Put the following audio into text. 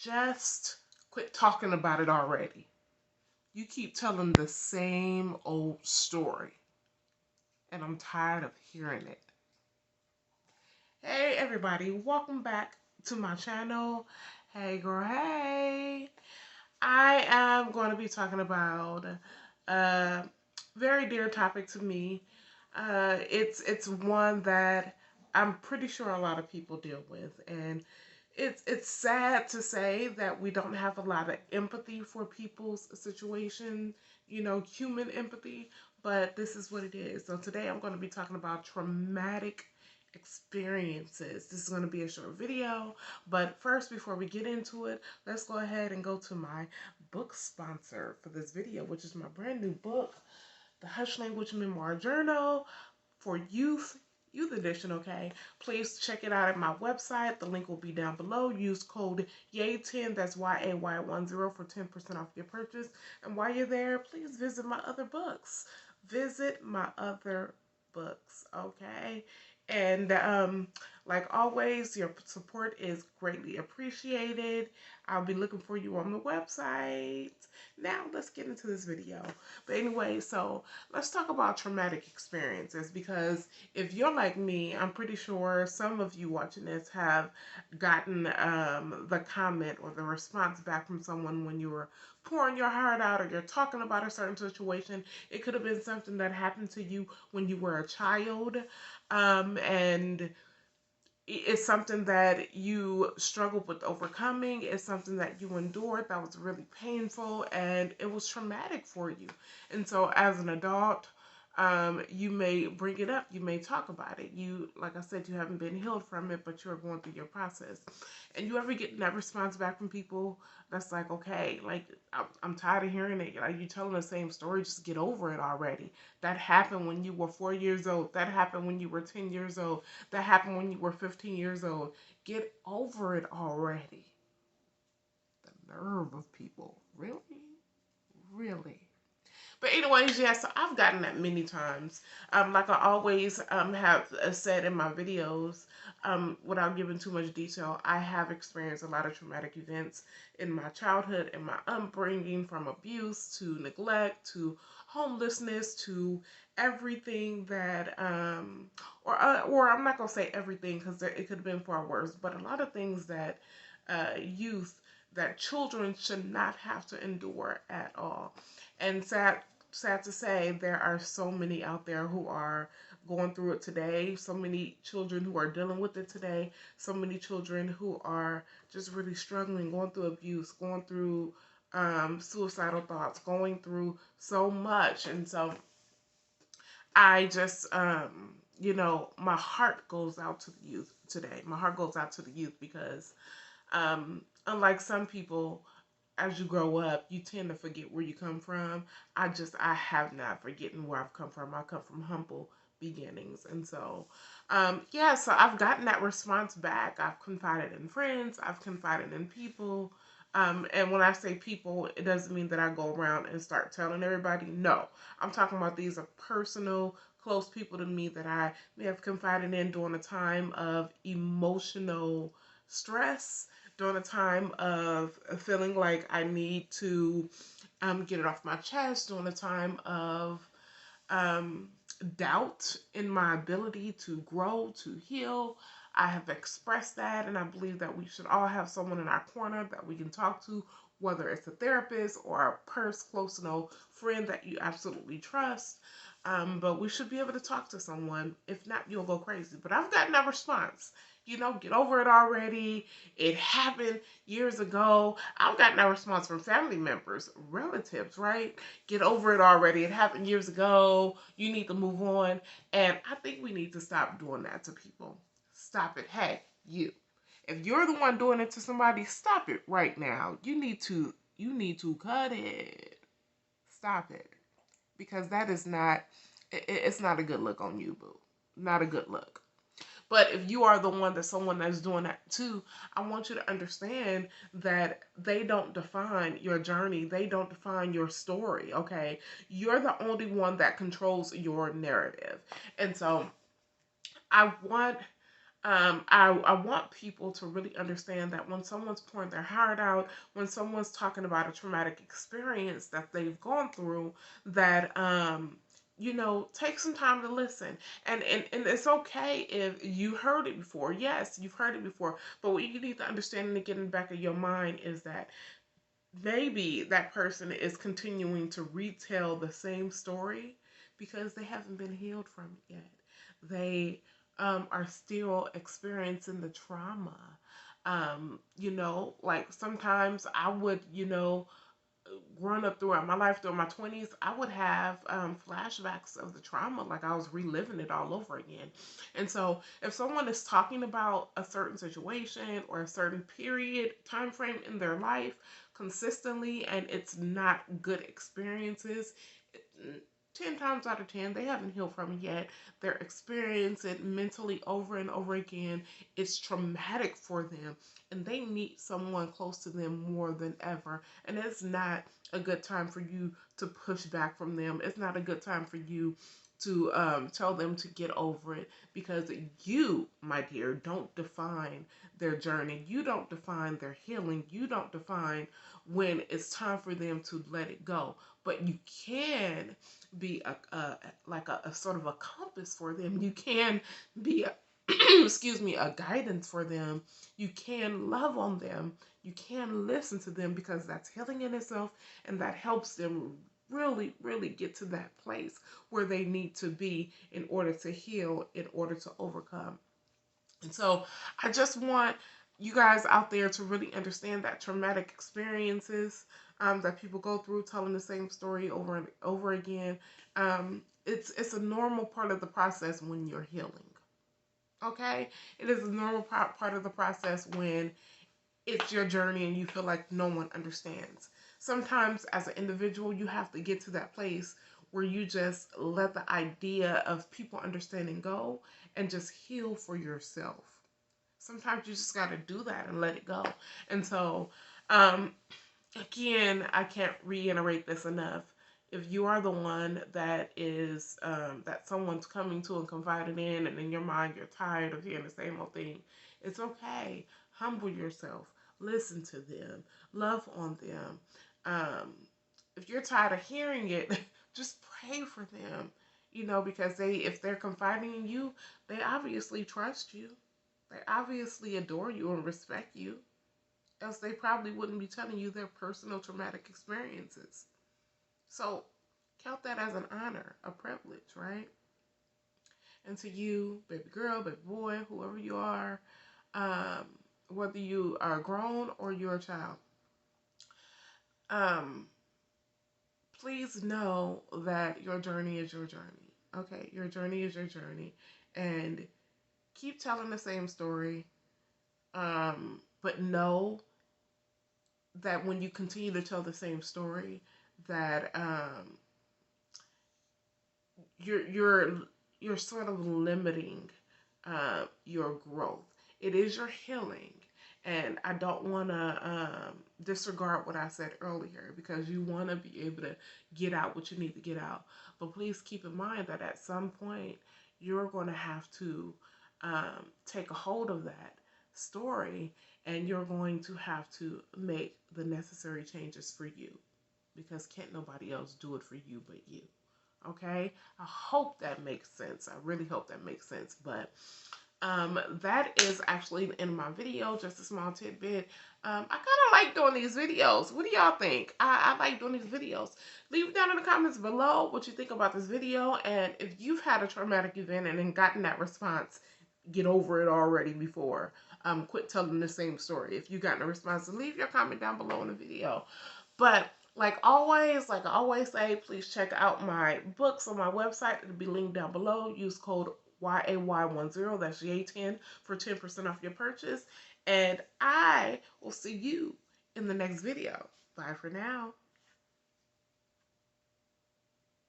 Just quit talking about it already. You keep telling the same old story, and I'm tired of hearing it. Hey everybody, welcome back to my channel. Hey girl, hey. I am going to be talking about a very dear topic to me. It's one that I'm pretty sure a lot of people deal with, and it's sad to say that we don't have a lot of empathy for people's situation, human empathy, but this is what it is. So today I'm going to be talking about traumatic experiences. This is going to be a short video, but first, before we get into it, let's go ahead and go to my book sponsor for this video, which is my brand new book, The Hush Language Memoir Journal for Youth Edition, okay? Please check it out at my website. The link will be down below. Use code YAY10, that's YAY10 for 10% off your purchase. And while you're there, please visit my other books. Visit my other books, okay? And like always, your support is greatly appreciated. I'll be looking for you on the website. Now let's get into this video. But anyway, so let's talk about traumatic experiences, because if you're like me, I'm pretty sure some of you watching this have gotten the comment or the response back from someone when you were pouring your heart out or you're talking about a certain situation. It could have been something that happened to you when you were a child, and it's something that you struggled with overcoming. It's something that you endured that was really painful, and it was traumatic for you. And so as an adult, you may bring it up, you may talk about it. You, like I said, you haven't been healed from it, but you're going through your process. And you ever get that response back from people that's like, okay, like, I'm tired of hearing it. Like, you're telling the same story, just get over it already. That happened when you were 4 years old. That happened when you were 10 years old. That happened when you were 15 years old. Get over it already. The nerve of people. Really? Really? But anyways, yeah, so I've gotten that many times. Like I always have said in my videos, without giving too much detail, I have experienced a lot of traumatic events in my childhood and my upbringing, from abuse to neglect to homelessness to everything that, or I'm not gonna say everything, because it could have been far worse, but a lot of things that youth, that children should not have to endure at all. And sad to say, there are so many out there who are going through it today. So many children who are dealing with it today. So many children who are just really struggling, going through abuse, going through suicidal thoughts, going through so much. And so I just, my heart goes out to the youth today. My heart goes out to the youth because, unlike some people, as you grow up, you tend to forget where you come from. I have not forgotten where I've come from. I come from humble beginnings. And so, yeah, so I've gotten that response back. I've confided in friends. I've confided in people. And when I say people, it doesn't mean that I go around and start telling everybody. No, I'm talking about these are personal, close people to me that I may have confided in during a time of emotional stress, during a time of feeling like I need to get it off my chest, during a time of doubt in my ability to grow, to heal. I have expressed that, and I believe that we should all have someone in our corner that we can talk to, whether it's a therapist or a close to know friend that you absolutely trust. But we should be able to talk to someone. If not, you'll go crazy. But I've gotten that response. Get over it already. It happened years ago. I've gotten that response from family members, relatives, right? Get over it already. It happened years ago. You need to move on. And I think we need to stop doing that to people. Stop it. Hey, you. If you're the one doing it to somebody, stop it right now. You need to cut it. Stop it. Because that is not, it's not a good look on you, boo. Not a good look. But if you are the one that someone that's doing that too, I want you to understand that they don't define your journey. They don't define your story, okay? You're the only one that controls your narrative. And so I want I want people to really understand that when someone's pouring their heart out, when someone's talking about a traumatic experience that they've gone through, that take some time to listen. And it's okay if you heard it before. Yes, you've heard it before. But what you need to understand and get in the back of your mind is that maybe that person is continuing to retell the same story because they haven't been healed from it yet. They are still experiencing the trauma. Like sometimes I would, growing up throughout my life, through my 20s, I would have flashbacks of the trauma, like I was reliving it all over again. And so, if someone is talking about a certain situation or a certain period, time frame in their life consistently, and it's not good experiences, 10 times out of 10, they haven't healed from it yet. They're experiencing it mentally over and over again. It's traumatic for them, and they need someone close to them more than ever. And it's not a good time for you to push back from them. It's not a good time for you to tell them to get over it, because you, my dear, don't define their journey. You don't define their healing. You don't define when it's time for them to let it go. But you can be a sort of a compass for them. You can be a excuse me, a guidance for them. You can love on them. You can listen to them, because that's healing in itself, and that helps them really, really get to that place where they need to be in order to heal, in order to overcome. And so I just want you guys out there to really understand that traumatic experiences that people go through, telling the same story over and over again, it's a normal part of the process when you're healing. Okay, it is a normal part of the process when it's your journey and you feel like no one understands. Sometimes, as an individual, you have to get to that place where you just let the idea of people understanding go and just heal for yourself. Sometimes you just got to do that and let it go. And so, um, again, I can't reiterate this enough. If you are the one that is that someone's coming to and confiding in, and in your mind you're tired of hearing the same old thing, it's okay. Humble yourself. Listen to them. Love on them. Um, if you're tired of hearing it, just pray for them. Because if they're confiding in you, they obviously trust you. They obviously adore you and respect you, else they probably wouldn't be telling you their personal traumatic experiences. So count that as an honor, a privilege, right? And to you, baby girl, baby boy, whoever you are, um, whether you are grown or you're a child, um, please know that your journey is your journey. Okay, your journey is your journey, and keep telling the same story. But know that when you continue to tell the same story, that you're sort of limiting your growth. It is your healing, and I don't want to disregard what I said earlier, because you want to be able to get out what you need to get out. But please keep in mind that at some point you're going to have to take a hold of that story, and you're going to have to make the necessary changes for you, because can't nobody else do it for you but you. Okay, I hope that makes sense. I really hope that makes sense. But that is actually the end of my video, just a small tidbit. I kind of like doing these videos. What do y'all think? I like doing these videos. Leave down in the comments below what you think about this video, and if you've had a traumatic event and then gotten that response, get over it already before. Quit telling the same story. If you've gotten a response, leave your comment down below in the video. But like I always say, please check out my books on my website. It'll be linked down below. Use code YAY10, that's YA10, for 10% off your purchase. And I will see you in the next video. Bye for now.